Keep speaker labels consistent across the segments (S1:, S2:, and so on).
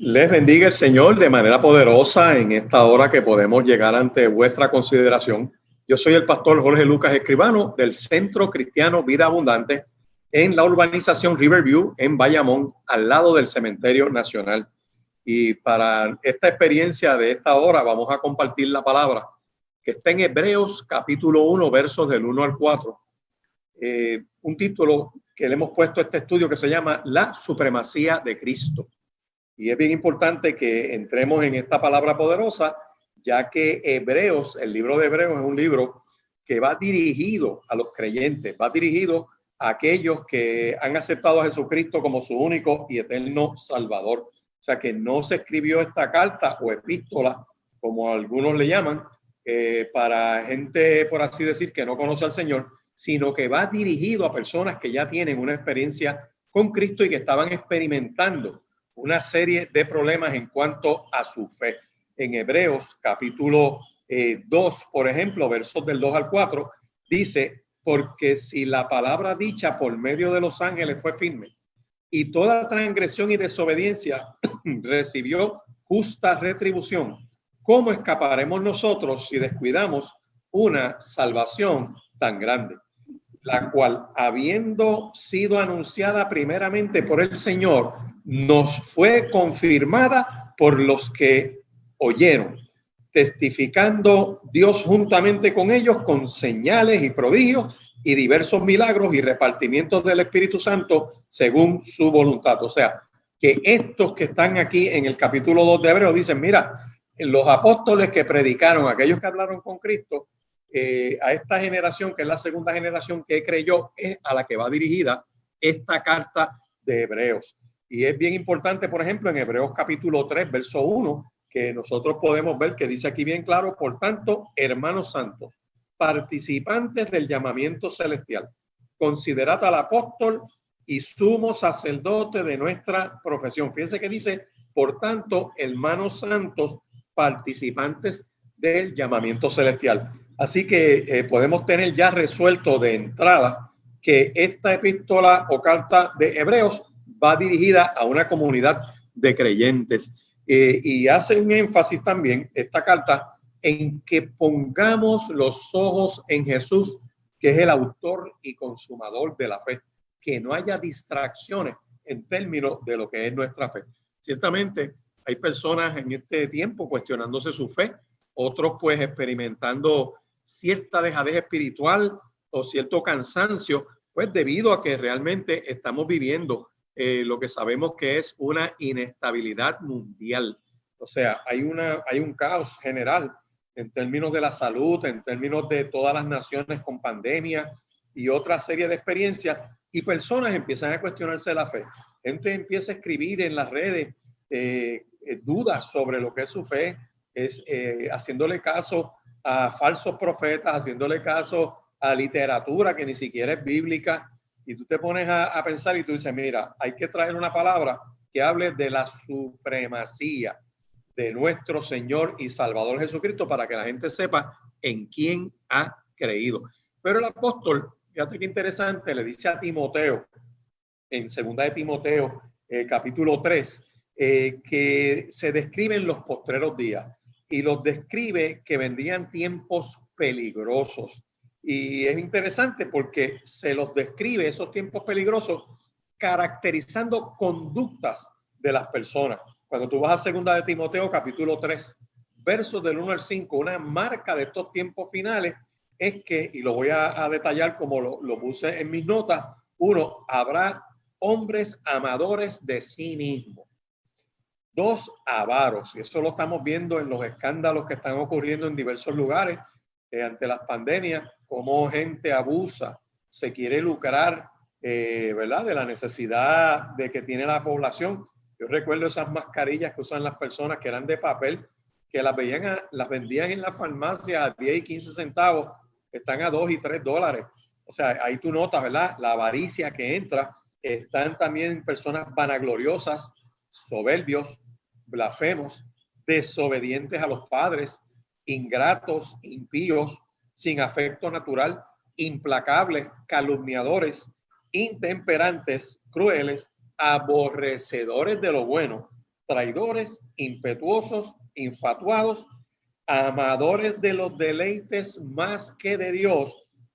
S1: Les bendiga el Señor de manera poderosa en esta hora que podemos llegar ante vuestra consideración. Yo soy el pastor Jorge Lucas Escribano del Centro Cristiano Vida Abundante en la urbanización Riverview en Bayamón, al lado del Cementerio Nacional. Y para esta experiencia de esta hora vamos a compartir la palabra que está en Hebreos capítulo 1, versos del 1 al 4. Un título que le hemos puesto a este estudio que se llama La Supremacía de Cristo. Y es bien importante que entremos en esta palabra poderosa, ya que Hebreos, el libro de Hebreos es un libro que va dirigido a los creyentes, va dirigido a aquellos que han aceptado a Jesucristo como su único y eterno Salvador. O sea que no se escribió esta carta o epístola, como algunos le llaman, para gente, por así decir, que no conoce al Señor, sino que va dirigido a personas que ya tienen una experiencia con Cristo y que estaban experimentando una serie de problemas en cuanto a su fe. En Hebreos capítulo 2, por ejemplo, versos del 2 al 4, dice: porque si la palabra dicha por medio de los ángeles fue firme, y toda transgresión y desobediencia recibió justa retribución, ¿cómo escaparemos nosotros si descuidamos una salvación tan grande? La cual, habiendo sido anunciada primeramente por el Señor, nos fue confirmada por los que oyeron, testificando Dios juntamente con ellos con señales y prodigios y diversos milagros y repartimientos del Espíritu Santo según su voluntad. O sea, que estos que están aquí en el capítulo 2 de Hebreos dicen: mira, los apóstoles que predicaron, aquellos que hablaron con Cristo, a esta generación, que es la segunda generación que creyó, es a la que va dirigida esta carta de Hebreos. Y es bien importante, por ejemplo, en Hebreos capítulo 3, verso 1, que nosotros podemos ver que dice aquí bien claro: por tanto, hermanos santos, participantes del llamamiento celestial, considerad al apóstol y sumo sacerdote de nuestra profesión. Fíjense que dice: por tanto, hermanos santos, participantes del llamamiento celestial. Así que podemos tener ya resuelto de entrada que esta epístola o carta de Hebreos va dirigida a una comunidad de creyentes. Y hace un énfasis también esta carta en que pongamos los ojos en Jesús, que es el autor y consumador de la fe, que no haya distracciones en términos de lo que es nuestra fe. Ciertamente hay personas en este tiempo cuestionándose su fe, otros pues experimentando cierta dejadez espiritual o cierto cansancio, pues debido a que realmente estamos viviendo lo que sabemos que es una inestabilidad mundial. O sea, hay un caos general en términos de la salud, en términos de todas las naciones con pandemia y otra serie de experiencias, y personas empiezan a cuestionarse la fe. Gente empieza a escribir en las redes dudas sobre lo que es su fe, haciéndole caso a falsos profetas, haciéndole caso a literatura que ni siquiera es bíblica, y tú te pones a pensar y tú dices: mira, hay que traer una palabra que hable de la supremacía de nuestro Señor y Salvador Jesucristo, para que la gente sepa en quién ha creído. Pero el apóstol, fíjate qué interesante, le dice a Timoteo, en segunda de Timoteo, capítulo 3, que se describen los postreros días, y los describe que vendrían tiempos peligrosos. Y es interesante porque se los describe, esos tiempos peligrosos, caracterizando conductas de las personas. Cuando tú vas a segunda de Timoteo, capítulo 3, versos del 1 al 5, una marca de estos tiempos finales es que, y lo voy a detallar como lo puse en mis notas: uno, habrá hombres amadores de sí mismos. Dos, avaros. Y eso lo estamos viendo en los escándalos que están ocurriendo en diversos lugares ante las pandemias, cómo gente abusa, se quiere lucrar, ¿verdad?, de la necesidad de que tiene la población. Yo recuerdo esas mascarillas que usan las personas que eran de papel, que las vendían en la farmacia a 10 y 15 centavos, están a 2 y 3 dólares. O sea, ahí tú notas, ¿verdad?, la avaricia que entra. Están también personas vanagloriosas, soberbios, blasfemos, desobedientes a los padres, ingratos, impíos, sin afecto natural, implacables, calumniadores, intemperantes, crueles, aborrecedores de lo bueno, traidores, impetuosos, infatuados, amadores de los deleites más que de Dios.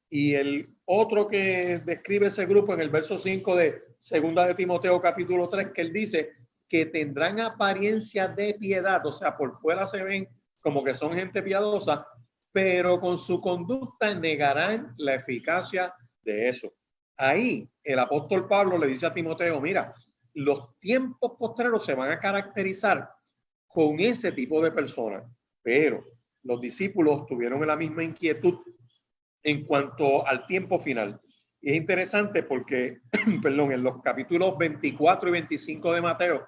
S1: Y el otro que describe ese grupo en el verso 5 de segunda de Timoteo capítulo 3, que él dice que tendrán apariencia de piedad, o sea, por fuera se ven como que son gente piadosa, pero con su conducta negarán la eficacia de eso. Ahí el apóstol Pablo le dice a Timoteo, mira, los tiempos postreros se van a caracterizar con ese tipo de personas, pero los discípulos tuvieron la misma inquietud en cuanto al tiempo final. Y es interesante porque, perdón, en los capítulos 24 y 25 de Mateo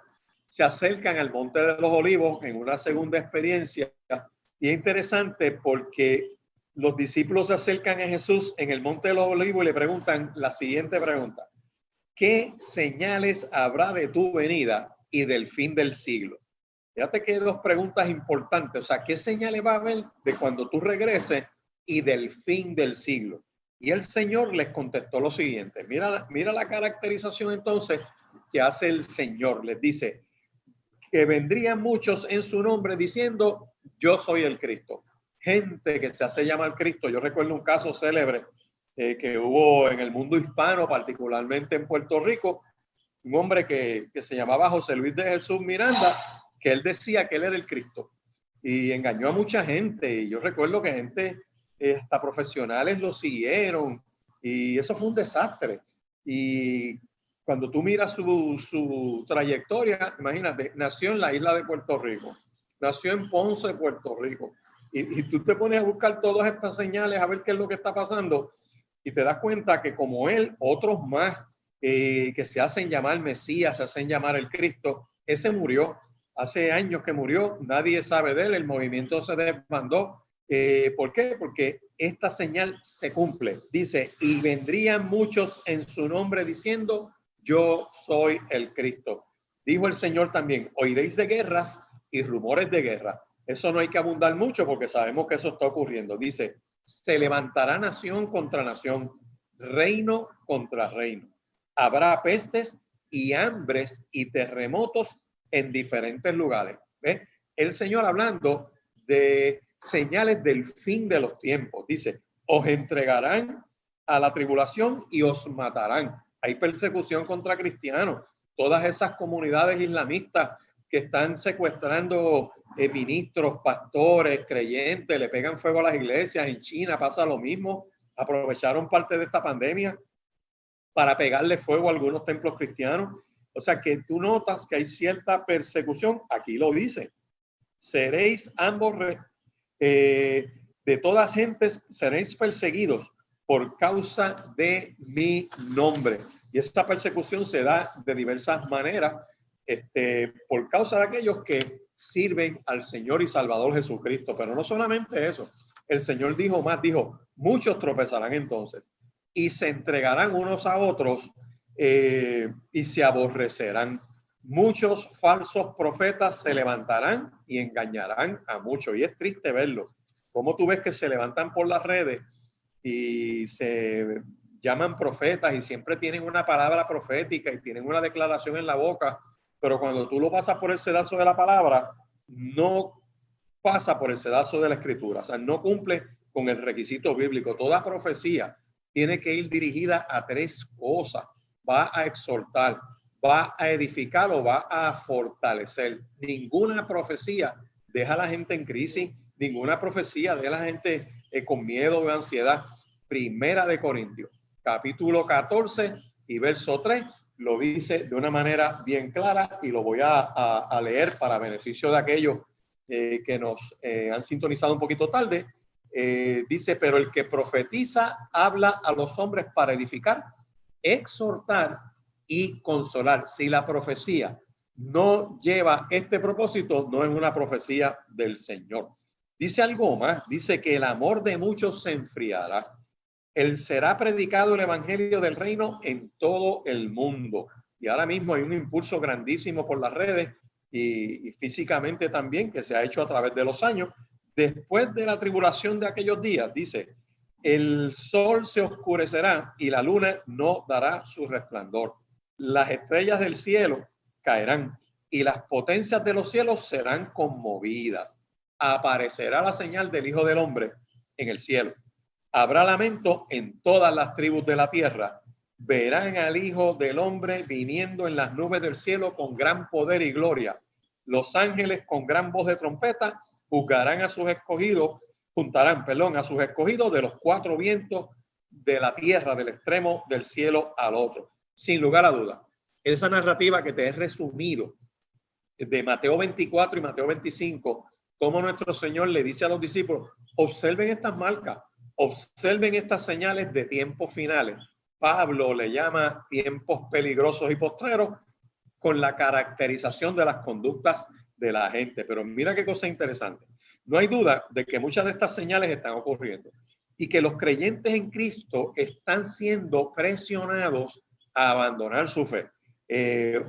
S1: se acercan al Monte de los Olivos en una segunda experiencia. Y es interesante porque los discípulos se acercan a Jesús en el Monte de los Olivos y le preguntan la siguiente pregunta: ¿qué señales habrá de tu venida y del fin del siglo? Fíjate que hay dos preguntas importantes. O sea, ¿qué señales va a haber de cuando tú regreses y del fin del siglo? Y el Señor les contestó lo siguiente. Mira la caracterización entonces que hace el Señor. Les dice que vendrían muchos en su nombre diciendo, yo soy el Cristo. Gente que se hace llamar Cristo. Yo recuerdo un caso célebre que hubo en el mundo hispano, particularmente en Puerto Rico, un hombre que se llamaba José Luis de Jesús Miranda, que él decía que él era el Cristo y engañó a mucha gente. Y yo recuerdo que gente, hasta profesionales, lo siguieron y eso fue un desastre. Y cuando tú miras su trayectoria, imagínate, nació en la isla de Puerto Rico, nació en Ponce, Puerto Rico, y tú te pones a buscar todas estas señales a ver qué es lo que está pasando y te das cuenta que como él, otros más que se hacen llamar Mesías, se hacen llamar el Cristo, ese murió. Hace años que murió, nadie sabe de él, el movimiento se desbandó. ¿Por qué? Porque esta señal se cumple. Dice, y vendrían muchos en su nombre diciendo, yo soy el Cristo. Dijo el Señor también, oiréis de guerras y rumores de guerra. Eso no hay que abundar mucho porque sabemos que eso está ocurriendo. Dice, se levantará nación contra nación, reino contra reino. Habrá pestes y hambres y terremotos en diferentes lugares. ¿Ves? El Señor hablando de señales del fin de los tiempos. Dice, os entregarán a la tribulación y os matarán. Hay persecución contra cristianos. Todas esas comunidades islamistas que están secuestrando ministros, pastores, creyentes, le pegan fuego a las iglesias. En China pasa lo mismo. Aprovecharon parte de esta pandemia para pegarle fuego a algunos templos cristianos. O sea que tú notas que hay cierta persecución. Aquí lo dice. Seréis ambos de todas gentes, seréis perseguidos por causa de mi nombre. Y esta persecución se da de diversas maneras por causa de aquellos que sirven al Señor y Salvador Jesucristo. Pero no solamente eso. El Señor dijo más, dijo, muchos tropezarán entonces y se entregarán unos a otros y se aborrecerán. Muchos falsos profetas se levantarán y engañarán a muchos. Y es triste verlo. Como tú ves que se levantan por las redes y se llaman profetas y siempre tienen una palabra profética y tienen una declaración en la boca, pero cuando tú lo pasas por el sedazo de la palabra, no pasa por el sedazo de la escritura. O sea, no cumple con el requisito bíblico. Toda profecía tiene que ir dirigida a tres cosas. Va a exhortar, va a edificar o va a fortalecer. Ninguna profecía deja a la gente en crisis, ninguna profecía deja a la gente con miedo o ansiedad. Primera de Corintios, capítulo 14 y verso 3, lo dice de una manera bien clara y lo voy a leer para beneficio de aquellos que nos han sintonizado un poquito tarde. Dice, pero el que profetiza habla a los hombres para edificar, exhortar y consolar. Si la profecía no lleva este propósito, no es una profecía del Señor. Dice algo más, dice que el amor de muchos se enfriará. Él será predicado el evangelio del reino en todo el mundo. Y ahora mismo hay un impulso grandísimo por las redes y físicamente también que se ha hecho a través de los años. Después de la tribulación de aquellos días, dice, el sol se oscurecerá y la luna no dará su resplandor. Las estrellas del cielo caerán y las potencias de los cielos serán conmovidas. Aparecerá la señal del Hijo del Hombre en el cielo. Habrá lamento en todas las tribus de la tierra. Verán al Hijo del Hombre viniendo en las nubes del cielo con gran poder y gloria. Los ángeles con gran voz de trompeta juntarán a sus escogidos de los cuatro vientos de la tierra, del extremo del cielo al otro. Sin lugar a duda, esa narrativa que te he resumido de Mateo 24 y Mateo 25, como nuestro Señor le dice a los discípulos, observen estas marcas, observen estas señales de tiempos finales. Pablo le llama tiempos peligrosos y postreros con la caracterización de las conductas de la gente. Pero mira qué cosa interesante. No hay duda de que muchas de estas señales están ocurriendo y que los creyentes en Cristo están siendo presionados a abandonar su fe.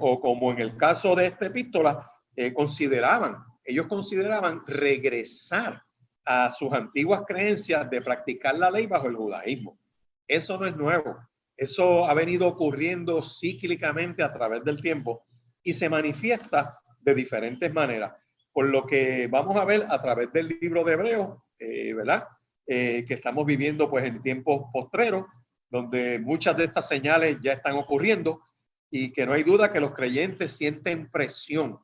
S1: O como en el caso de esta epístola, ellos consideraban regresar a sus antiguas creencias de practicar la ley bajo el judaísmo. Eso no es nuevo. Eso ha venido ocurriendo cíclicamente a través del tiempo y se manifiesta de diferentes maneras. Por lo que vamos a ver a través del libro de Hebreos, ¿verdad? Que estamos viviendo pues en tiempos postreros, donde muchas de estas señales ya están ocurriendo y que no hay duda que los creyentes sienten presión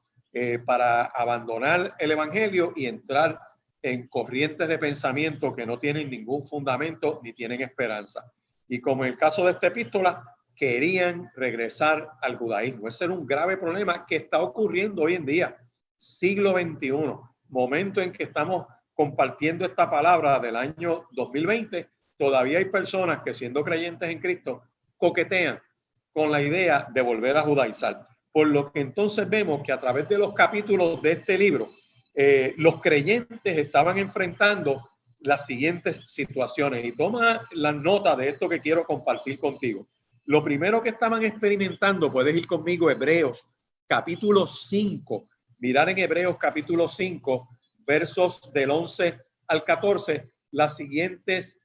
S1: para abandonar el evangelio y entrar en corrientes de pensamiento que no tienen ningún fundamento ni tienen esperanza. Y como en el caso de esta epístola, querían regresar al judaísmo. Ese era un grave problema que está ocurriendo hoy en día, siglo XXI, momento en que estamos compartiendo esta palabra del año 2020. Todavía hay personas que, siendo creyentes en Cristo, coquetean con la idea de volver a judaizar. Por lo que entonces vemos que a través de los capítulos de este libro, los creyentes estaban enfrentando las siguientes situaciones. Y toma la nota de esto que quiero compartir contigo. Lo primero que estaban experimentando, puedes ir conmigo, Hebreos, capítulo 5. Mirar en Hebreos, capítulo 5, versos del 11 al 14, las siguientes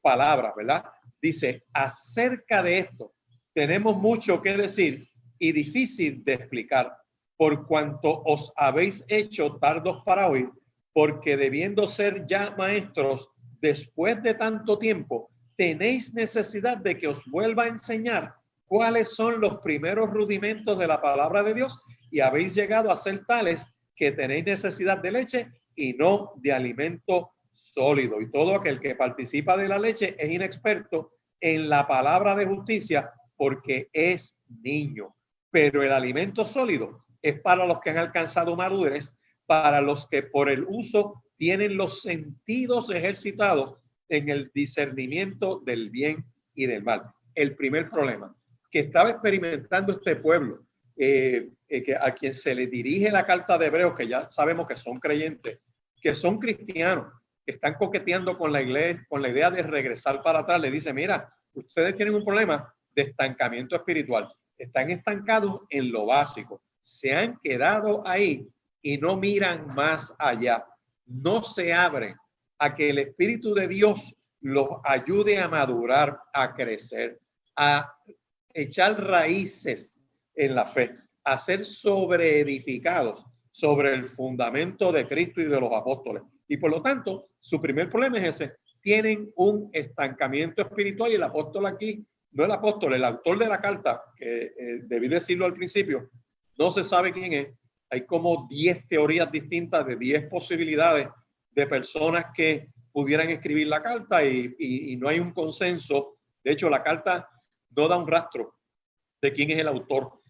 S1: palabras, ¿verdad? Dice, acerca de esto, tenemos mucho que decir y difícil de explicar, por cuanto os habéis hecho tardos para oír, porque debiendo ser ya maestros después de tanto tiempo, tenéis necesidad de que os vuelva a enseñar cuáles son los primeros rudimentos de la palabra de Dios, y habéis llegado a ser tales que tenéis necesidad de leche y no de alimento sólido. Y todo aquel que participa de la leche es inexperto en la palabra de justicia, porque es niño. Pero el alimento sólido es para los que han alcanzado madurez, para los que por el uso tienen los sentidos ejercitados en el discernimiento del bien y del mal. El primer problema que estaba experimentando este pueblo, que a quien se le dirige la carta de Hebreos, que ya sabemos que son creyentes, que son cristianos, que están coqueteando con la iglesia, con la idea de regresar para atrás, le dice, mira, ustedes tienen un problema de estancamiento espiritual, están estancados en lo básico, se han quedado ahí y no miran más allá, no se abren a que el Espíritu de Dios los ayude a madurar, a crecer, a echar raíces en la fe, a ser sobreedificados sobre el fundamento de Cristo y de los apóstoles. Y por lo tanto, su primer problema es ese. Tienen un estancamiento espiritual y el apóstol aquí, no el apóstol, el autor de la carta, que debí decirlo al principio, no se sabe quién es. Hay como 10 teorías distintas de 10 posibilidades de personas que pudieran escribir la carta y no hay un consenso. De hecho, la carta no da un rastro de quién es el autor.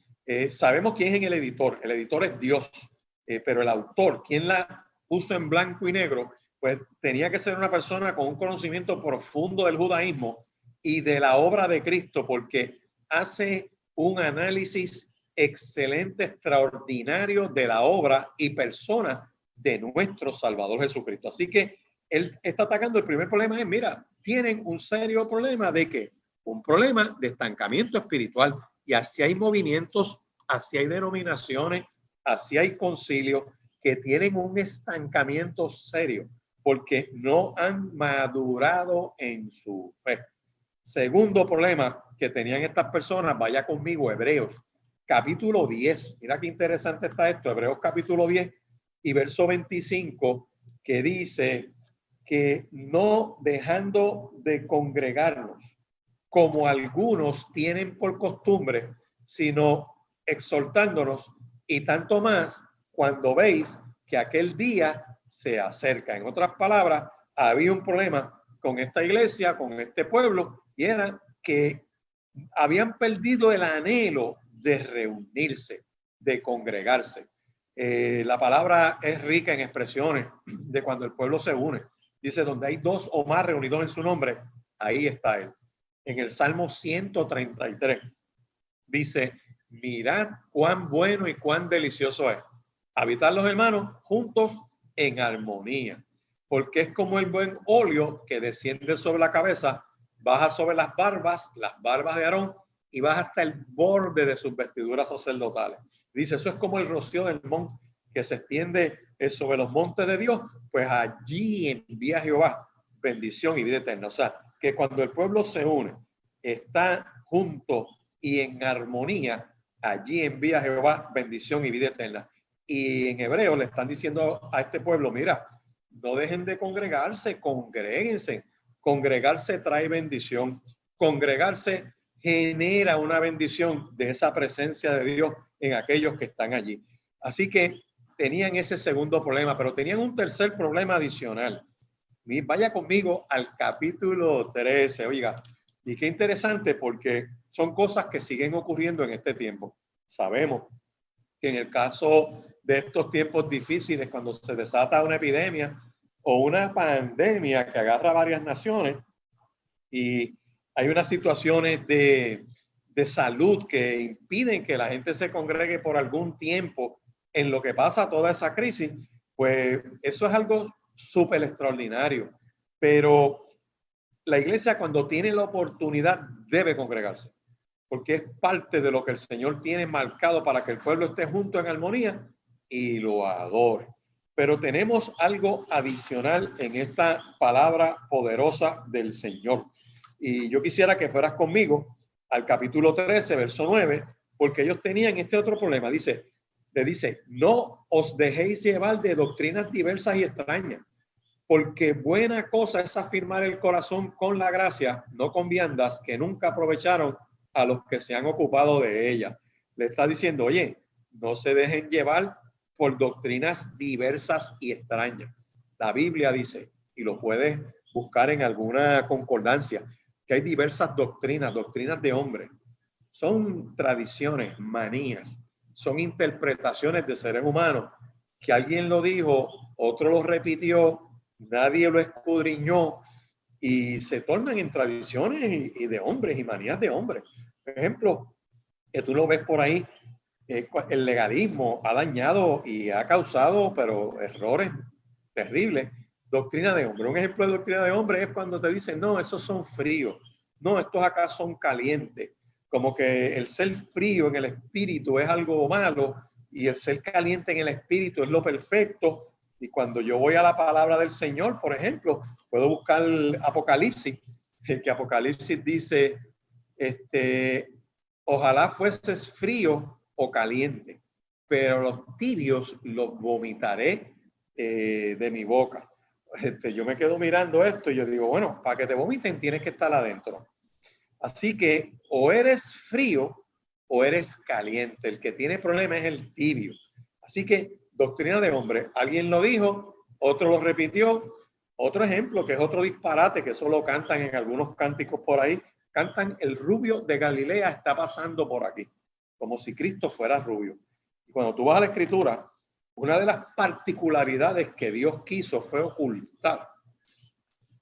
S1: Sabemos quién es el editor es Dios, pero el autor, quien la puso en blanco y negro, pues tenía que ser una persona con un conocimiento profundo del judaísmo y de la obra de Cristo, porque hace un análisis excelente, extraordinario de la obra y persona de nuestro Salvador Jesucristo. Así que él está atacando el primer problema es, mira, tienen un serio problema de que un problema de estancamiento espiritual, y así hay movimientos, así hay denominaciones, así hay concilios que tienen un estancamiento serio porque no han madurado en su fe. Segundo problema que tenían estas personas, vaya conmigo, Hebreos, capítulo 10. Mira qué interesante está esto, Hebreos capítulo 10 y verso 25, que dice que no dejando de congregarnos, como algunos tienen por costumbre, sino exhortándonos, y tanto más cuando veis que aquel día se acerca. En otras palabras, había un problema con esta iglesia, con este pueblo, y era que habían perdido el anhelo de reunirse, de congregarse. La palabra es rica en expresiones de cuando el pueblo se une. Dice, donde hay dos o más reunidos en su nombre, ahí está él. En el Salmo 133 dice, mirad cuán bueno y cuán delicioso es habitar los hermanos juntos en armonía, porque es como el buen óleo que desciende sobre la cabeza, baja sobre las barbas de Aarón, y baja hasta el borde de sus vestiduras sacerdotales. Dice, eso es como el rocío del monte que se extiende sobre los montes de Dios, pues allí envía Jehová bendición y vida eterna. O sea, que cuando el pueblo se une, está junto y en armonía, allí envía Jehová bendición y vida eterna. Y en hebreo le están diciendo a este pueblo, mira, no dejen de congregarse, congréguense. Congregarse trae bendición. Congregarse genera una bendición de esa presencia de Dios en aquellos que están allí. Así que tenían ese segundo problema, pero tenían un tercer problema adicional. Vaya conmigo al capítulo 13, oiga, y qué interesante porque son cosas que siguen ocurriendo en este tiempo. Sabemos que en el caso de estos tiempos difíciles, cuando se desata una epidemia o una pandemia que agarra varias naciones y hay unas situaciones de salud que impiden que la gente se congregue por algún tiempo en lo que pasa toda esa crisis, pues eso es algo súper extraordinario. Pero la iglesia, cuando tiene la oportunidad, debe congregarse, porque es parte de lo que el Señor tiene marcado para que el pueblo esté junto en armonía y lo adore. Pero tenemos algo adicional en esta palabra poderosa del Señor. Y yo quisiera que fueras conmigo al capítulo 13, verso 9, porque ellos tenían este otro problema. Le dice, no os dejéis llevar de doctrinas diversas y extrañas, porque buena cosa es afirmar el corazón con la gracia, no con viandas que nunca aprovecharon a los que se han ocupado de ella. Le está diciendo, oye, no se dejen llevar por doctrinas diversas y extrañas. La Biblia dice, y lo puedes buscar en alguna concordancia, que hay diversas doctrinas de hombres. Son tradiciones, manías, son interpretaciones de seres humanos, que alguien lo dijo, otro lo repitió, nadie lo escudriñó, y se tornan en tradiciones y de hombres y manías de hombres. Por ejemplo, que tú lo ves por ahí, el legalismo ha dañado y ha causado, pero errores terribles. Doctrina de hombre. Un ejemplo de doctrina de hombre es cuando te dicen, no, esos son fríos. No, estos acá son calientes. Como que el ser frío en el espíritu es algo malo y el ser caliente en el espíritu es lo perfecto. Y cuando yo voy a la palabra del Señor, por ejemplo, puedo buscar Apocalipsis, que Apocalipsis dice, ojalá fueses frío o caliente, pero los tibios los vomitaré de mi boca. Yo me quedo mirando esto y yo digo, bueno, para que te vomiten tienes que estar adentro. Así que o eres frío o eres caliente. El que tiene problema es el tibio. Así que doctrina de hombre, alguien lo dijo, otro lo repitió. Otro ejemplo, que es otro disparate, que eso lo cantan en algunos cánticos por ahí, cantan el rubio de Galilea está pasando por aquí, como si Cristo fuera rubio. Y cuando tú vas a la Escritura, una de las particularidades que Dios quiso fue ocultar,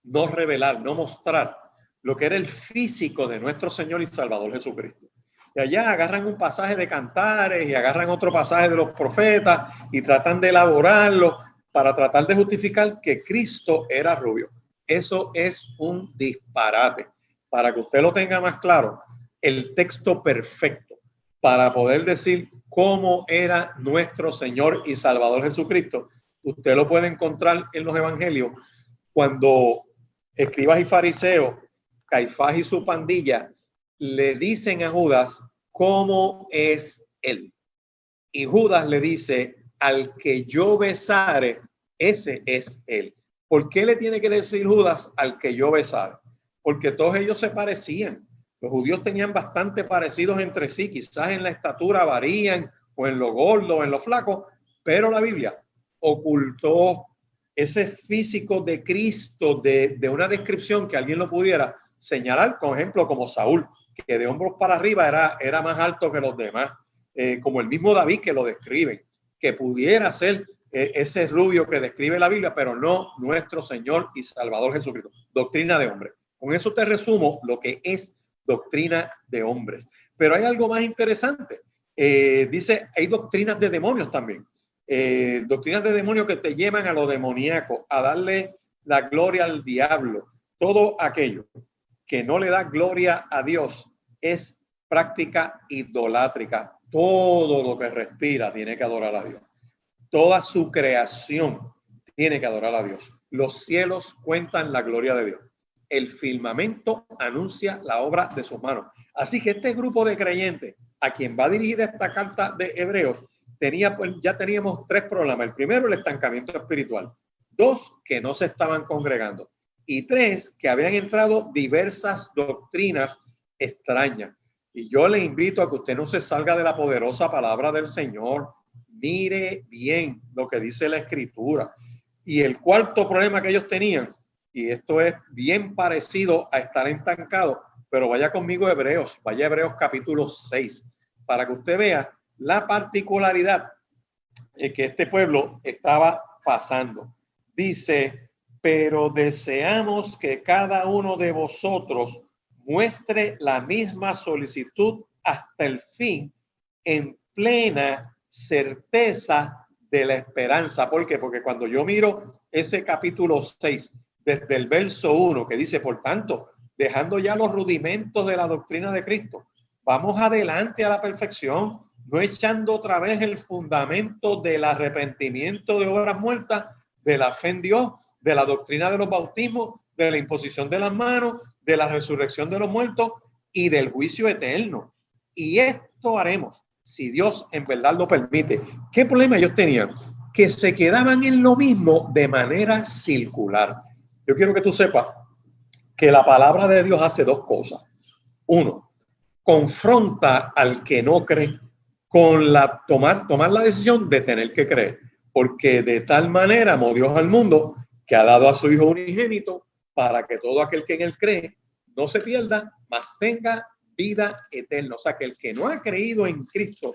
S1: no revelar, no mostrar lo que era el físico de nuestro Señor y Salvador Jesucristo. Y allá agarran un pasaje de Cantares y agarran otro pasaje de los profetas y tratan de elaborarlo para tratar de justificar que Cristo era rubio. Eso es un disparate. Para que usted lo tenga más claro, el texto perfecto para poder decir cómo era nuestro Señor y Salvador Jesucristo, usted lo puede encontrar en los evangelios cuando escribas y fariseos, Caifás y su pandilla le dicen a Judas cómo es él. Y Judas le dice, al que yo besare, ese es él. ¿Por qué le tiene que decir Judas al que yo besare? Porque todos ellos se parecían. Los judíos tenían bastante parecidos entre sí, quizás en la estatura varían, o en lo gordo, o en lo flaco, pero la Biblia ocultó ese físico de Cristo de una descripción que alguien lo pudiera señalar, por ejemplo, como Saúl, que de hombros para arriba era más alto que los demás, como el mismo David que lo describe, que pudiera ser ese rubio que describe la Biblia, pero no nuestro Señor y Salvador Jesucristo. Doctrina de hombres. Con eso te resumo lo que es doctrina de hombres. Pero hay algo más interesante. Dice, hay doctrinas de demonios también. Doctrinas de demonios que te llevan a lo demoníaco, a darle la gloria al diablo. Todo aquello que no le da gloria a Dios es práctica idolátrica. Todo lo que respira tiene que adorar a Dios. Toda su creación tiene que adorar a Dios. Los cielos cuentan la gloria de Dios. El firmamento anuncia la obra de sus manos. Así que este grupo de creyentes a quien va dirigida esta carta de Hebreos ya teníamos tres problemas. El primero, el estancamiento espiritual. Dos, que no se estaban congregando. Y tres, que habían entrado diversas doctrinas extrañas. Y yo le invito a que usted no se salga de la poderosa palabra del Señor. Mire bien lo que dice la Escritura. Y el cuarto problema que ellos tenían, y esto es bien parecido a estar estancado, pero vaya conmigo a Hebreos, vaya a Hebreos capítulo 6, para que usted vea la particularidad que este pueblo estaba pasando. Dice, pero deseamos que cada uno de vosotros muestre la misma solicitud hasta el fin, en plena certeza de la esperanza. ¿Por qué? Porque cuando yo miro ese capítulo 6, desde el verso 1, que dice, por tanto, dejando ya los rudimentos de la doctrina de Cristo, vamos adelante a la perfección, no echando otra vez el fundamento del arrepentimiento de obras muertas, de la fe en Dios, de la doctrina de los bautismos, de la imposición de las manos, de la resurrección de los muertos y del juicio eterno. Y esto haremos si Dios en verdad lo permite. ¿Qué problema ellos tenían? Que se quedaban en lo mismo de manera circular. Yo quiero que tú sepas que la palabra de Dios hace dos cosas. Uno, confronta al que no cree con tomar la decisión de tener que creer, porque de tal manera amó Dios al mundo que ha dado a su Hijo unigénito para que todo aquel que en él cree no se pierda, mas tenga vida eterna. O sea, que el que no ha creído en Cristo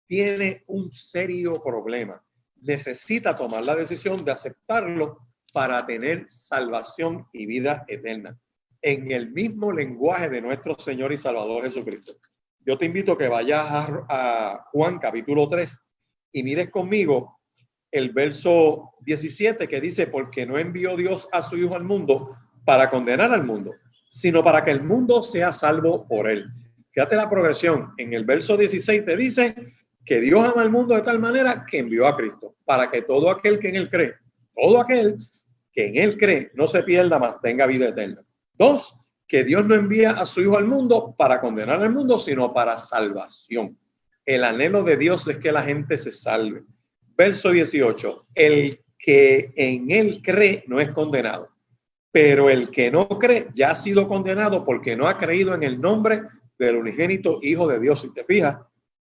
S1: tiene un serio problema. Necesita tomar la decisión de aceptarlo para tener salvación y vida eterna, en el mismo lenguaje de nuestro Señor y Salvador Jesucristo. Yo te invito a que vayas a Juan capítulo 3 y mires conmigo el verso 17 que dice, porque no envió Dios a su Hijo al mundo para condenar al mundo, sino para que el mundo sea salvo por él. Fíjate la progresión. En el verso 16 te dice que Dios ama al mundo de tal manera que envió a Cristo, para que todo aquel que en él cree, todo aquel que en él cree, no se pierda, mas tenga vida eterna. Dos, que Dios no envía a su Hijo al mundo para condenar al mundo, sino para salvación. El anhelo de Dios es que la gente se salve. Verso 18, el que en él cree no es condenado, pero el que no cree ya ha sido condenado porque no ha creído en el nombre del unigénito Hijo de Dios. Si te fijas,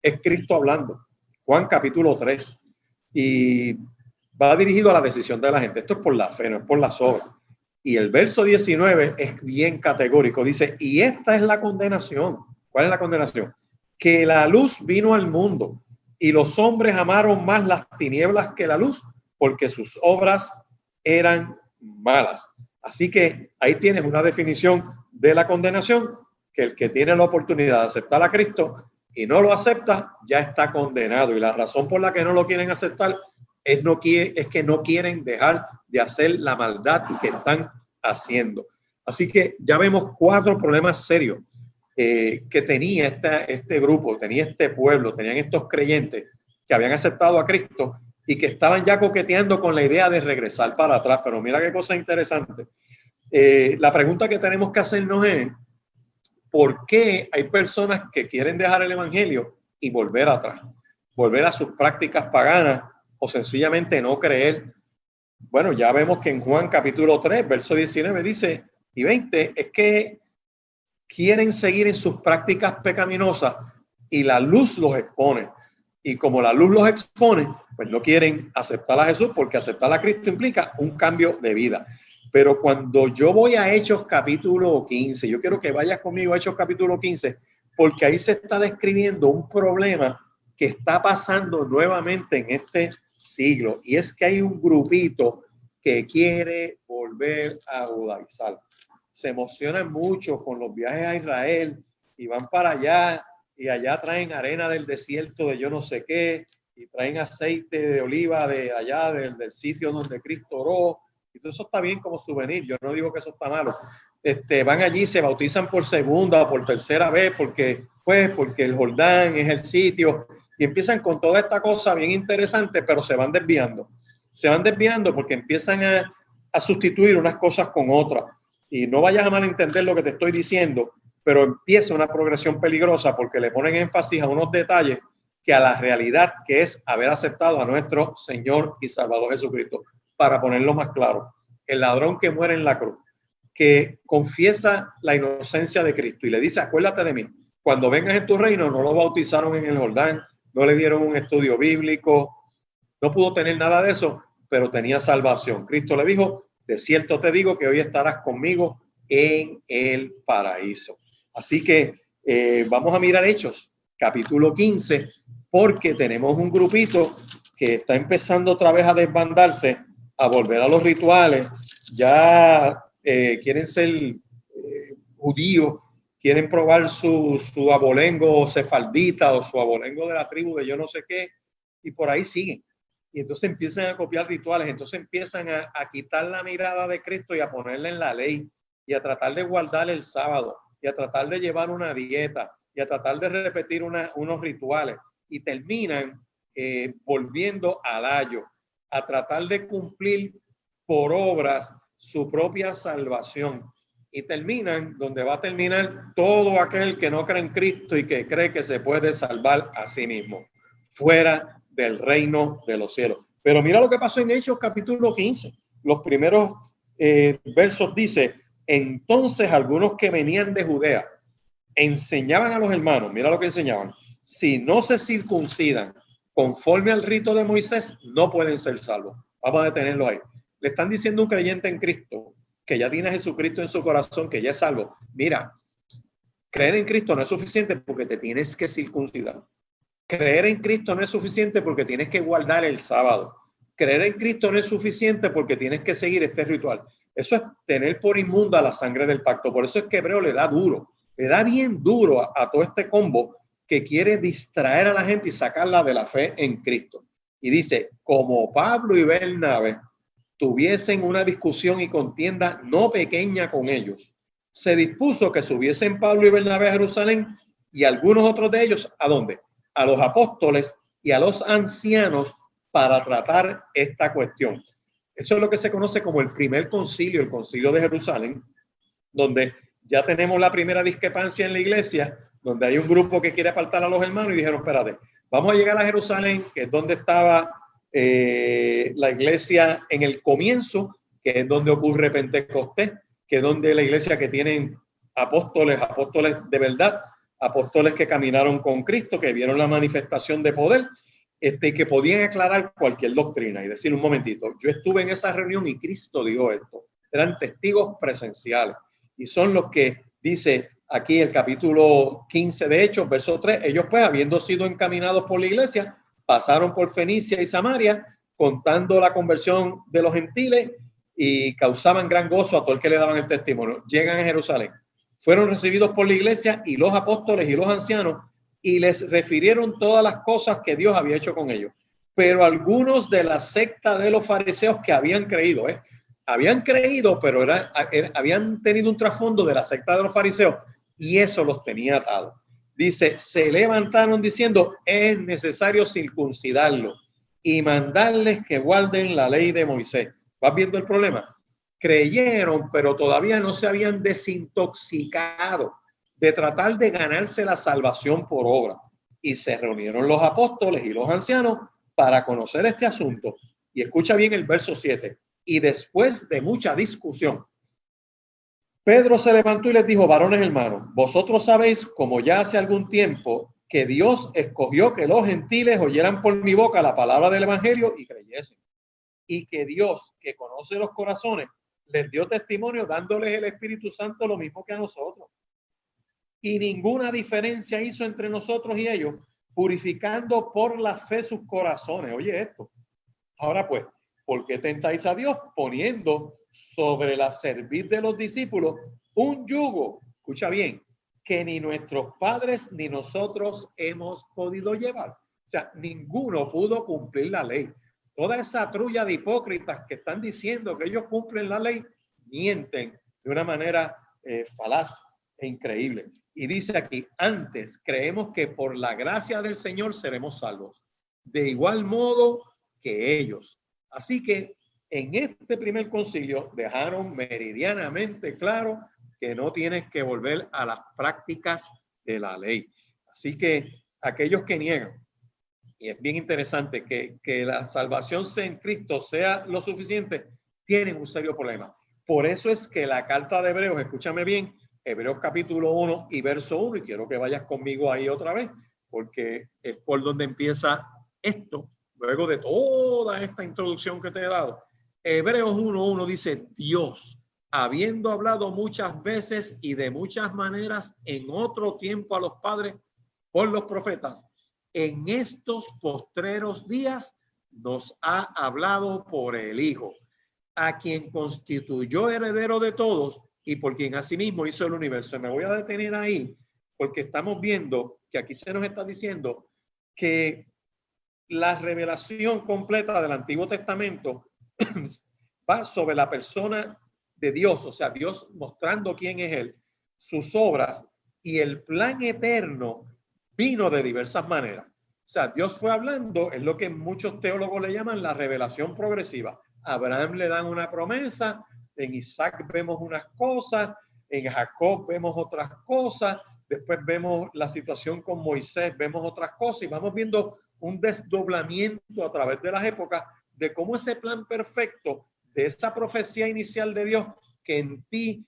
S1: es Cristo hablando. Juan capítulo 3. Y va dirigido a la decisión de la gente. Esto es por la fe, no es por las obras. Y el verso 19 es bien categórico. Dice, y esta es la condenación. ¿Cuál es la condenación? Que la luz vino al mundo y los hombres amaron más las tinieblas que la luz porque sus obras eran malas. Así que ahí tienes una definición de la condenación, que el que tiene la oportunidad de aceptar a Cristo y no lo acepta, ya está condenado. Y la razón por la que no lo quieren aceptar es que no quieren dejar de hacer la maldad que están haciendo. Así que ya vemos 4 problemas serios que tenía este grupo, tenía este pueblo, tenían estos creyentes que habían aceptado a Cristo y que estaban ya coqueteando con la idea de regresar para atrás. Pero mira qué cosa interesante. La pregunta que tenemos que hacernos es, ¿por qué hay personas que quieren dejar el evangelio y volver atrás, volver a sus prácticas paganas o sencillamente no creer. Bueno, ya vemos que en Juan capítulo 3, verso 19 dice y 20, es que quieren seguir en sus prácticas pecaminosas y la luz los expone. Y como la luz los expone, pues no quieren aceptar a Jesús, porque aceptar a Cristo implica un cambio de vida. Pero cuando yo voy a Hechos capítulo 15, yo quiero que vayas conmigo a Hechos capítulo 15, porque ahí se está describiendo un problema que está pasando nuevamente en este siglo. Y es que hay un grupito que quiere volver a judaizar. Se emocionan mucho con los viajes a Israel y van para allá y allá traen arena del desierto de yo no sé qué y traen aceite de oliva de allá del sitio donde Cristo oró. Y todo eso está bien como souvenir. Yo no digo que eso está malo. Van allí, se bautizan por segunda o por tercera vez porque el Jordán es el sitio y empiezan con toda esta cosa bien interesante, pero se van desviando. Se van desviando porque empiezan a sustituir unas cosas con otras. Y no vayas a malentender lo que te estoy diciendo, pero empieza una progresión peligrosa porque le ponen énfasis a unos detalles que a la realidad que es haber aceptado a nuestro Señor y Salvador Jesucristo. Para ponerlo más claro, el ladrón que muere en la cruz, que confiesa la inocencia de Cristo y le dice, acuérdate de mí, cuando vengas en tu reino, no lo bautizaron en el Jordán, no le dieron un estudio bíblico, no pudo tener nada de eso, pero tenía salvación. Cristo le dijo, de cierto te digo que hoy estarás conmigo en el paraíso. Así que vamos a mirar Hechos, capítulo 15, porque tenemos un grupito que está empezando otra vez a desbandarse, a volver a los rituales. Ya quieren ser judíos, quieren probar su abolengo cefaldita o su abolengo de la tribu de yo no sé qué, y por ahí siguen. Y entonces empiezan a copiar rituales, entonces empiezan a quitar la mirada de Cristo y a ponerla en la ley y a tratar de guardar el sábado y a tratar de llevar una dieta y a tratar de repetir unos rituales y terminan volviendo al ayo, a tratar de cumplir por obras su propia salvación y terminan donde va a terminar todo aquel que no cree en Cristo y que cree que se puede salvar a sí mismo, fuera del reino de los cielos. Pero mira lo que pasó en Hechos capítulo 15. Los primeros versos dice, entonces algunos que venían de Judea enseñaban a los hermanos, mira lo que enseñaban, si no se circuncidan conforme al rito de Moisés, no pueden ser salvos. Vamos a detenerlo ahí. Le están diciendo a un creyente en Cristo, que ya tiene a Jesucristo en su corazón, que ya es salvo. Mira, creer en Cristo no es suficiente porque te tienes que circuncidar. Creer en Cristo no es suficiente porque tienes que guardar el sábado. Creer en Cristo no es suficiente porque tienes que seguir este ritual. Eso es tener por inmunda la sangre del pacto. Por eso es que Hebreo le da duro, le da bien duro a todo este combo que quiere distraer a la gente y sacarla de la fe en Cristo. Y dice, como Pablo y Bernabé tuviesen una discusión y contienda no pequeña con ellos, se dispuso que subiesen Pablo y Bernabé a Jerusalén y algunos otros de ellos, ¿a dónde? A los apóstoles y a los ancianos para tratar esta cuestión. Eso es lo que se conoce como el primer concilio, el concilio de Jerusalén, donde ya tenemos la primera discrepancia en la iglesia, donde hay un grupo que quiere apartar a los hermanos y dijeron, espérate, vamos a llegar a Jerusalén, que es donde estaba la iglesia en el comienzo, que es donde ocurre Pentecostés, que es donde la iglesia que tienen apóstoles de verdad, apóstoles que caminaron con Cristo, que vieron la manifestación de poder, que podían aclarar cualquier doctrina y decir un momentito, yo estuve en esa reunión y Cristo dijo esto. Eran testigos presenciales y son los que dice aquí el capítulo 15 de Hechos, verso 3, ellos pues habiendo sido encaminados por la iglesia, pasaron por Fenicia y Samaria, contando la conversión de los gentiles y causaban gran gozo a todo el que le daban el testimonio. Llegan a Jerusalén. Fueron recibidos por la iglesia y los apóstoles y los ancianos y les refirieron todas las cosas que Dios había hecho con ellos. Pero algunos de la secta de los fariseos que habían creído, pero habían tenido un trasfondo de la secta de los fariseos y eso los tenía atados. Dice, se levantaron diciendo, es necesario circuncidarlo y mandarles que guarden la ley de Moisés. ¿Vas viendo el problema? Creyeron, pero todavía no se habían desintoxicado de tratar de ganarse la salvación por obra. Y se reunieron los apóstoles y los ancianos para conocer este asunto. Y escucha bien el verso 7. Y después de mucha discusión, Pedro se levantó y les dijo: varones hermanos, vosotros sabéis, como ya hace algún tiempo, que Dios escogió que los gentiles oyeran por mi boca la palabra del evangelio y creyesen. Y que Dios, que conoce los corazones, les dio testimonio dándoles el Espíritu Santo lo mismo que a nosotros. Y ninguna diferencia hizo entre nosotros y ellos, purificando por la fe sus corazones. Oye esto. Ahora pues, ¿por qué tentáis a Dios poniendo sobre la cerviz de los discípulos un yugo? Escucha bien, que ni nuestros padres ni nosotros hemos podido llevar. O sea, ninguno pudo cumplir la ley. Toda esa trulla de hipócritas que están diciendo que ellos cumplen la ley, mienten de una manera falaz e increíble. Y dice aquí: antes creemos que por la gracia del Señor seremos salvos, de igual modo que ellos. Así que en este primer concilio dejaron meridianamente claro que no tienes que volver a las prácticas de la ley. Así que aquellos que niegan, y es bien interesante que la salvación sea en Cristo sea lo suficiente, tienen un serio problema. Por eso es que la carta de Hebreos, escúchame bien, Hebreos capítulo 1 y verso 1, y quiero que vayas conmigo ahí otra vez, porque es por donde empieza esto, luego de toda esta introducción que te he dado. Hebreos 1:1 dice: Dios, habiendo hablado muchas veces y de muchas maneras en otro tiempo a los padres por los profetas, en estos postreros días nos ha hablado por el Hijo, a quien constituyó heredero de todos y por quien asimismo hizo el universo. Me voy a detener ahí porque estamos viendo que aquí se nos está diciendo que la revelación completa del Antiguo Testamento va sobre la persona de Dios, o sea, Dios mostrando quién es Él, sus obras, y el plan eterno vino de diversas maneras. O sea, Dios fue hablando, es lo que muchos teólogos le llaman la revelación progresiva. A Abraham le dan una promesa, en Isaac vemos unas cosas, en Jacob vemos otras cosas, después vemos la situación con Moisés, vemos otras cosas, y vamos viendo un desdoblamiento a través de las épocas de cómo ese plan perfecto de esa profecía inicial de Dios, que en ti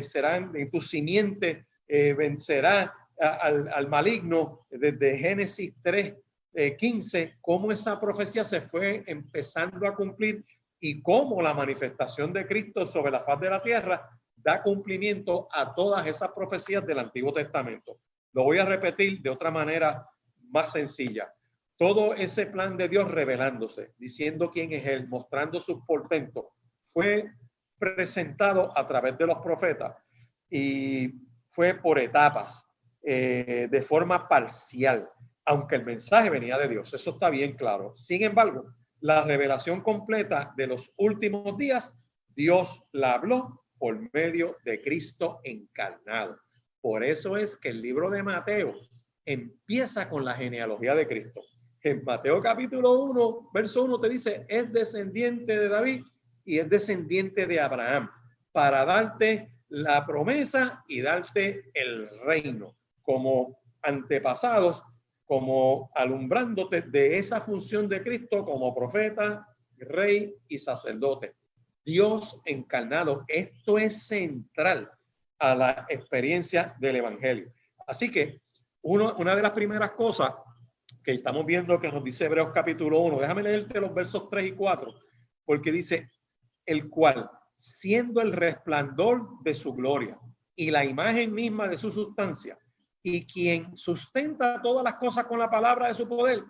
S1: será, en tu simiente vencerá al maligno, desde Génesis 3:15, cómo esa profecía se fue empezando a cumplir y cómo la manifestación de Cristo sobre la faz de la tierra da cumplimiento a todas esas profecías del Antiguo Testamento. Lo voy a repetir de otra manera más sencilla. Todo ese plan de Dios revelándose, diciendo quién es Él, mostrando sus portentos, fue presentado a través de los profetas y fue por etapas, de forma parcial, aunque el mensaje venía de Dios. Eso está bien claro. Sin embargo, la revelación completa de los últimos días, Dios la habló por medio de Cristo encarnado. Por eso es que el libro de Mateo empieza con la genealogía de Cristo. En Mateo capítulo 1, verso 1 te dice: es descendiente de David y es descendiente de Abraham, para darte la promesa y darte el reino, como antepasados, como alumbrándote de esa función de Cristo como profeta, rey y sacerdote. Dios encarnado, esto es central a la experiencia del evangelio. Así que una de las primeras cosas que estamos viendo que nos dice Hebreos capítulo 1, déjame leerte los versos 3 y 4, porque dice: el cual, siendo el resplandor de su gloria y la imagen misma de su sustancia, y quien sustenta todas las cosas con la palabra de su poder,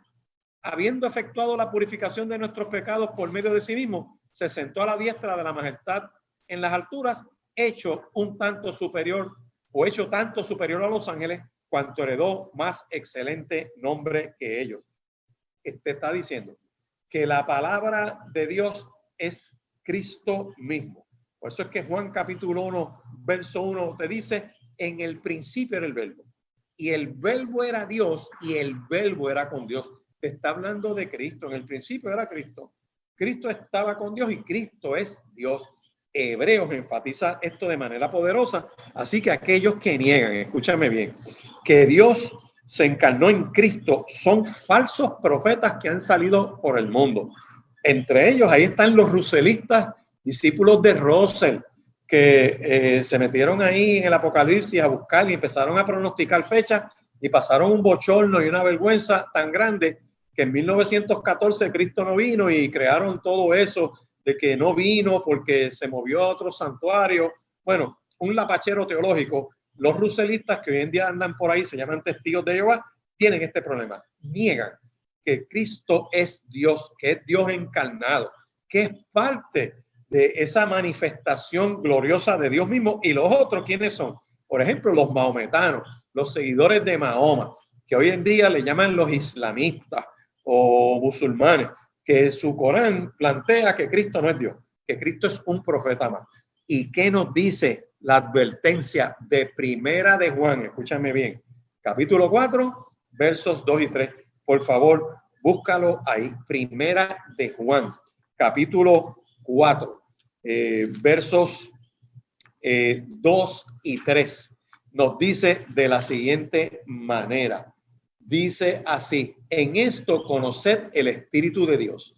S1: habiendo efectuado la purificación de nuestros pecados por medio de sí mismo, se sentó a la diestra de la majestad en las alturas, hecho tanto superior a los ángeles, cuanto heredó más excelente nombre que ellos. Este está diciendo que la palabra de Dios es Cristo mismo. Por eso es que Juan capítulo 1, verso 1 te dice: en el principio era el verbo, y el verbo era Dios, y el verbo era con Dios. Te está hablando de Cristo. En el principio era Cristo. Cristo estaba con Dios y Cristo es Dios. Hebreos enfatiza esto de manera poderosa. Así que aquellos que niegan, escúchame bien, que Dios se encarnó en Cristo, son falsos profetas que han salido por el mundo. Entre ellos, ahí están los russellistas, discípulos de Russell, que se metieron ahí en el Apocalipsis a buscar y empezaron a pronosticar fechas y pasaron un bochorno y una vergüenza tan grande que en 1914 Cristo no vino y crearon todo eso de que no vino porque se movió a otro santuario. Bueno, un lapachero teológico. Los russellistas que hoy en día andan por ahí, se llaman testigos de Jehová, tienen este problema. Niegan que Cristo es Dios, que es Dios encarnado, que es parte de esa manifestación gloriosa de Dios mismo. Y los otros, ¿quiénes son? Por ejemplo, los mahometanos, los seguidores de Mahoma, que hoy en día le llaman los islamistas o musulmanes, que su Corán plantea que Cristo no es Dios, que Cristo es un profeta más. ¿Y qué nos dice la advertencia de Primera de Juan? Escúchame bien, capítulo 4, versos 2 y 3. Por favor, búscalo ahí. Primera de Juan, capítulo 4, versos 2 y 3. Nos dice de la siguiente manera. Dice así: en esto conoced el Espíritu de Dios.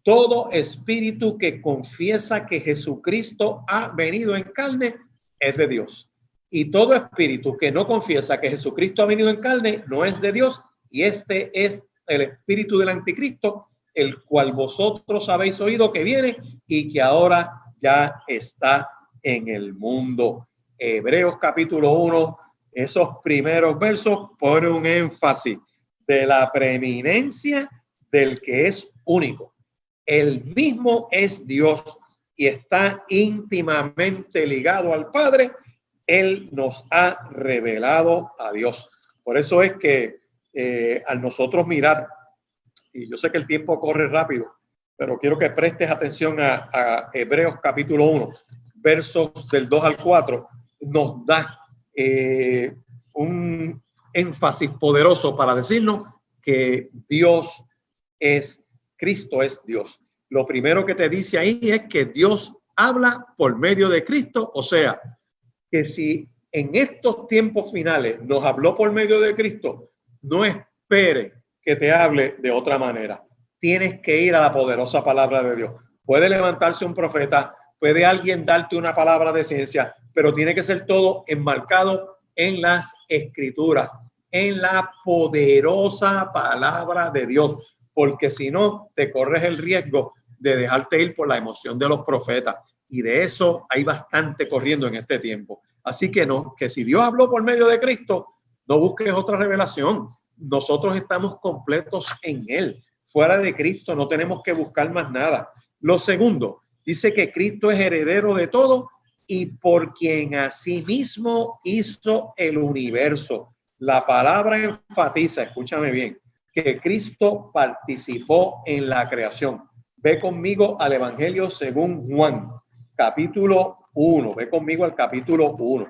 S1: Todo espíritu que confiesa que Jesucristo ha venido en carne es de Dios. Y todo espíritu que no confiesa que Jesucristo ha venido en carne no es de Dios. Y este es el espíritu del anticristo, el cual vosotros habéis oído que viene y que ahora ya está en el mundo. Hebreos capítulo 1, esos primeros versos ponen un énfasis de la preeminencia del que es único. Él mismo es Dios y está íntimamente ligado al Padre. Él nos ha revelado a Dios. Por eso es que al nosotros mirar, y yo sé que el tiempo corre rápido, pero quiero que prestes atención a Hebreos capítulo 1, versos del 2 al 4, nos da un énfasis poderoso para decirnos que Dios es, Cristo es Dios. Lo primero que te dice ahí es que Dios habla por medio de Cristo, o sea, que si en estos tiempos finales nos habló por medio de Cristo, no espere que te hable de otra manera. Tienes que ir a la poderosa palabra de Dios. Puede levantarse un profeta, puede alguien darte una palabra de ciencia, pero tiene que ser todo enmarcado en las Escrituras, en la poderosa palabra de Dios, porque si no, te corres el riesgo de dejarte ir por la emoción de los profetas. Y de eso hay bastante corriendo en este tiempo. Así que no, que si Dios habló por medio de Cristo, no busques otra revelación. Nosotros estamos completos en Él. Fuera de Cristo no tenemos que buscar más nada. Lo segundo, dice que Cristo es heredero de todo y por quien asimismo hizo el universo. La palabra enfatiza, escúchame bien, que Cristo participó en la creación. Ve conmigo al Evangelio según Juan, capítulo 1. Ve conmigo al capítulo 1.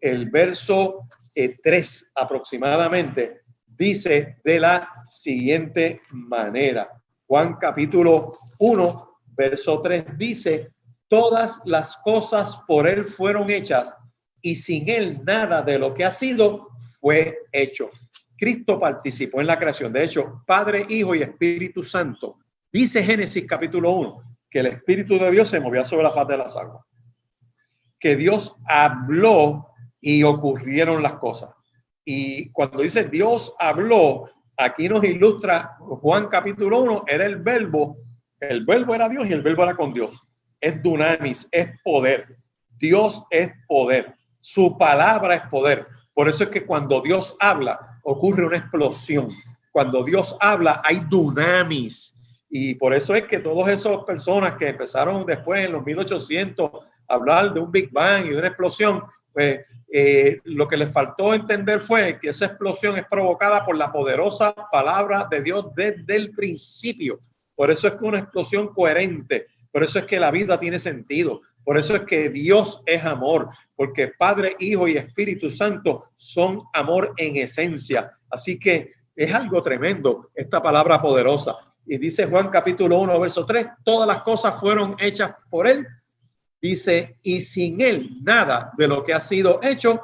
S1: El verso 3 aproximadamente dice de la siguiente manera. Juan capítulo 1, verso 3 dice: todas las cosas por él fueron hechas y sin él nada de lo que ha sido fue hecho. Cristo participó en la creación. De hecho, Padre, Hijo y Espíritu Santo. Dice Génesis capítulo 1 que el Espíritu de Dios se movía sobre la faz de las aguas. Que Dios habló y ocurrieron las cosas. Y cuando dice Dios habló, aquí nos ilustra Juan capítulo 1, era el verbo era Dios y el verbo era con Dios. Es dunamis, es poder. Dios es poder. Su palabra es poder. Por eso es que cuando Dios habla, ocurre una explosión. Cuando Dios habla, hay dunamis. Y por eso es que todas esas personas que empezaron después en los 1800 a hablar de un Big Bang y de una explosión, pues lo que les faltó entender fue que esa explosión es provocada por la poderosa palabra de Dios desde el principio. Por eso es que una explosión coherente, por eso es que la vida tiene sentido, por eso es que Dios es amor, porque Padre, Hijo y Espíritu Santo son amor en esencia. Así que es algo tremendo esta palabra poderosa. Y dice Juan capítulo 1, verso 3, todas las cosas fueron hechas por él. Dice, y sin él nada de lo que ha sido hecho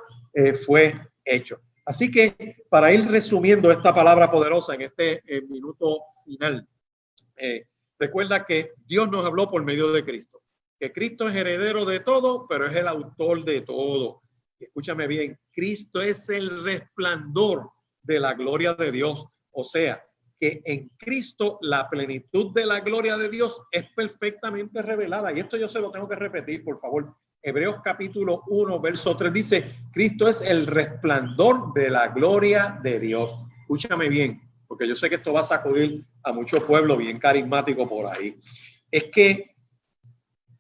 S1: fue hecho. Así que para ir resumiendo esta palabra poderosa en este minuto final, recuerda que Dios nos habló por medio de Cristo, que Cristo es heredero de todo, pero es el autor de todo. Escúchame bien, Cristo es el resplandor de la gloria de Dios. O sea, que en Cristo la plenitud de la gloria de Dios es perfectamente revelada. Y esto yo se lo tengo que repetir, por favor. Hebreos capítulo 1, verso 3 dice, Cristo es el resplandor de la gloria de Dios. Escúchame bien, porque yo sé que esto va a sacudir a muchos pueblos bien carismáticos por ahí. Es que,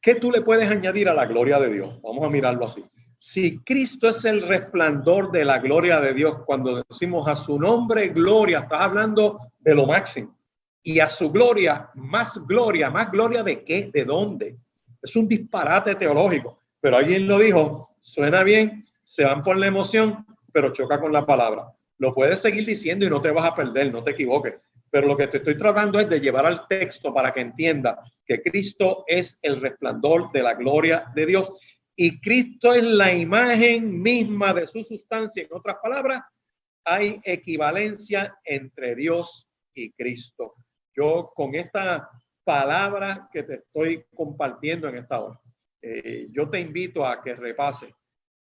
S1: ¿qué tú le puedes añadir a la gloria de Dios? Vamos a mirarlo así. Si Cristo es el resplandor de la gloria de Dios, cuando decimos a su nombre gloria, estás hablando de lo máximo. Y a su gloria, ¿más gloria de qué? ¿De dónde? Es un disparate teológico. Pero alguien lo dijo, suena bien, se van por la emoción, pero choca con la palabra. Lo puedes seguir diciendo y no te vas a perder, no te equivoques. Pero lo que te estoy tratando es de llevar al texto para que entienda que Cristo es el resplandor de la gloria de Dios. Y Cristo es la imagen misma de su sustancia. En otras palabras, hay equivalencia entre Dios y Cristo. Yo con esta palabra que te estoy compartiendo en esta hora, yo te invito a que repase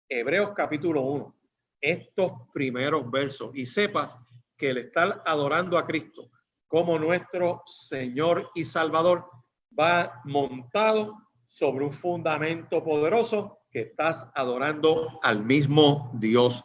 S1: Hebreos capítulo 1, estos primeros versos, y sepas que el estar adorando a Cristo como nuestro Señor y Salvador va montado sobre un fundamento poderoso, que estás adorando al mismo Dios.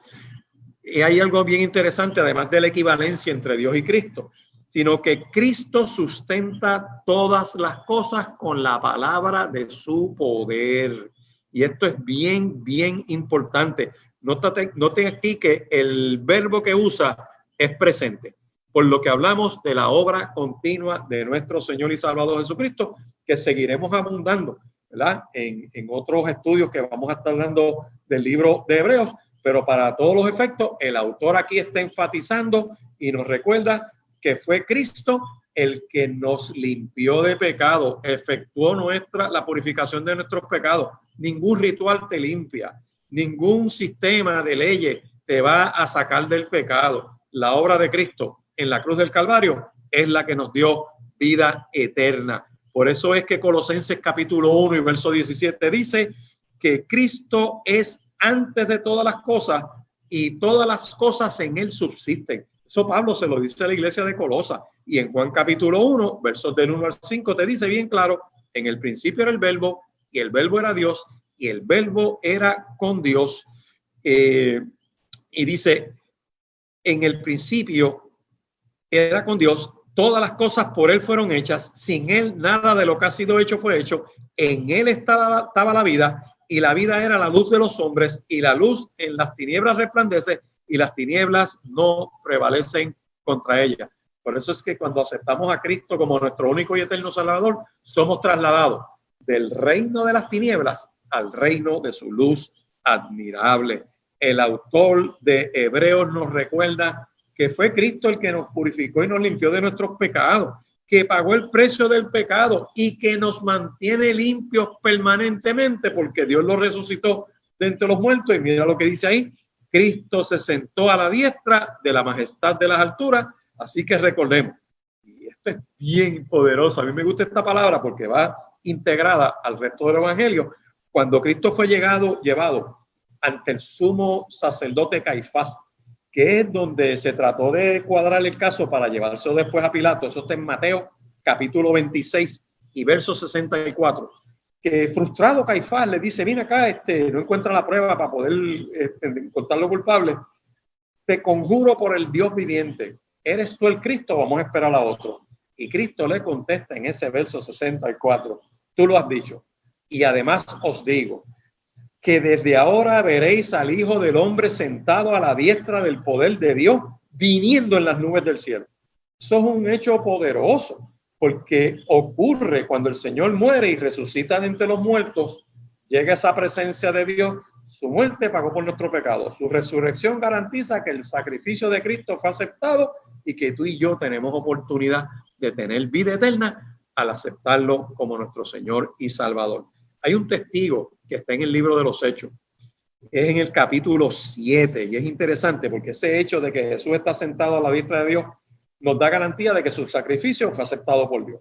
S1: Y hay algo bien interesante, además de la equivalencia entre Dios y Cristo, sino que Cristo sustenta todas las cosas con la palabra de su poder. Y esto es bien, bien importante. Noten aquí que el verbo que usa es presente, por lo que hablamos de la obra continua de nuestro Señor y Salvador Jesucristo, que seguiremos abundando, ¿verdad? En otros estudios que vamos a estar dando del libro de Hebreos, pero para todos los efectos, el autor aquí está enfatizando y nos recuerda que fue Cristo el que nos limpió de pecado, efectuó la purificación de nuestros pecados. Ningún ritual te limpia, ningún sistema de leyes te va a sacar del pecado. La obra de Cristo en la cruz del Calvario es la que nos dio vida eterna. Por eso es que Colosenses capítulo 1 y verso 17 dice que Cristo es antes de todas las cosas y todas las cosas en él subsisten. Eso Pablo se lo dice a la iglesia de Colosa. Y en Juan capítulo 1, versos del 1 al 5, te dice bien claro, en el principio era el verbo, y el verbo era Dios, y el verbo era con Dios. Y dice, en el principio era con Dios, todas las cosas por él fueron hechas, sin él nada de lo que ha sido hecho fue hecho, en él estaba la vida, y la vida era la luz de los hombres, y la luz en las tinieblas resplandece, y las tinieblas no prevalecen contra ella. Por eso es que cuando aceptamos a Cristo como nuestro único y eterno Salvador, somos trasladados del reino de las tinieblas al reino de su luz admirable. El autor de Hebreos nos recuerda que fue Cristo el que nos purificó y nos limpió de nuestros pecados, que pagó el precio del pecado y que nos mantiene limpios permanentemente porque Dios lo resucitó de entre los muertos. Y mira lo que dice ahí, Cristo se sentó a la diestra de la majestad de las alturas. Así que recordemos, y esto es bien poderoso, a mí me gusta esta palabra porque va integrada al resto del evangelio. Cuando Cristo fue llevado ante el sumo sacerdote Caifás, que es donde se trató de cuadrar el caso para llevárselo después a Pilato, eso está en Mateo capítulo 26 y verso 64, que frustrado Caifás le dice, mira acá, no encuentra la prueba para poder encontrarlo culpable, te conjuro por el Dios viviente, ¿eres tú el Cristo? Vamos a esperar a otro. Y Cristo le contesta en ese verso 64, tú lo has dicho, y además os digo, que desde ahora veréis al Hijo del Hombre sentado a la diestra del poder de Dios, viniendo en las nubes del cielo. Eso es un hecho poderoso, porque ocurre cuando el Señor muere y resucita de entre los muertos, llega esa presencia de Dios, su muerte pagó por nuestro pecado, su resurrección garantiza que el sacrificio de Cristo fue aceptado y que tú y yo tenemos oportunidad de tener vida eterna al aceptarlo como nuestro Señor y Salvador. Hay un testigo que está en el libro de los Hechos. es en el capítulo 7 y es interesante porque ese hecho de que Jesús está sentado a la diestra de Dios nos da garantía de que su sacrificio fue aceptado por Dios.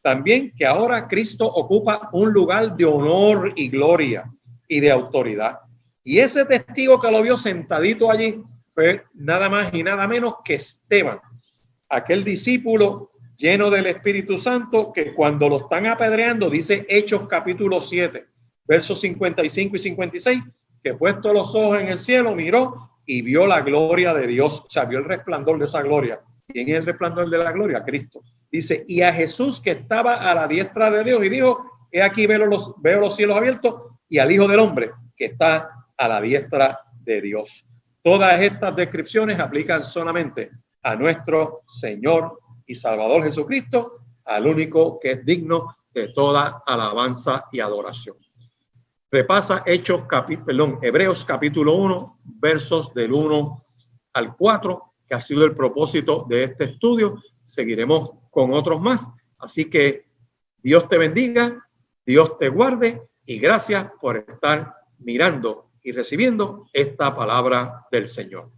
S1: También que ahora Cristo ocupa un lugar de honor y gloria y de autoridad. Y ese testigo que lo vio sentadito allí fue nada más y nada menos que Esteban, aquel discípulo lleno del Espíritu Santo que cuando lo están apedreando, dice Hechos capítulo 7, versos 55 y 56, que puesto los ojos en el cielo, miró y vio la gloria de Dios, o sea, vio el resplandor de esa gloria. ¿Quién es el resplandor de la gloria? Cristo. Dice, y a Jesús que estaba a la diestra de Dios y dijo, he aquí veo los cielos abiertos y al Hijo del Hombre que está a la diestra de Dios. Todas estas descripciones aplican solamente a nuestro Señor y Salvador Jesucristo, al único que es digno de toda alabanza y adoración. Repasa Hebreos capítulo 1, versos del 1 al 4, que ha sido el propósito de este estudio. Seguiremos con otros más. Así que Dios te bendiga, Dios te guarde y gracias por estar mirando y recibiendo esta palabra del Señor.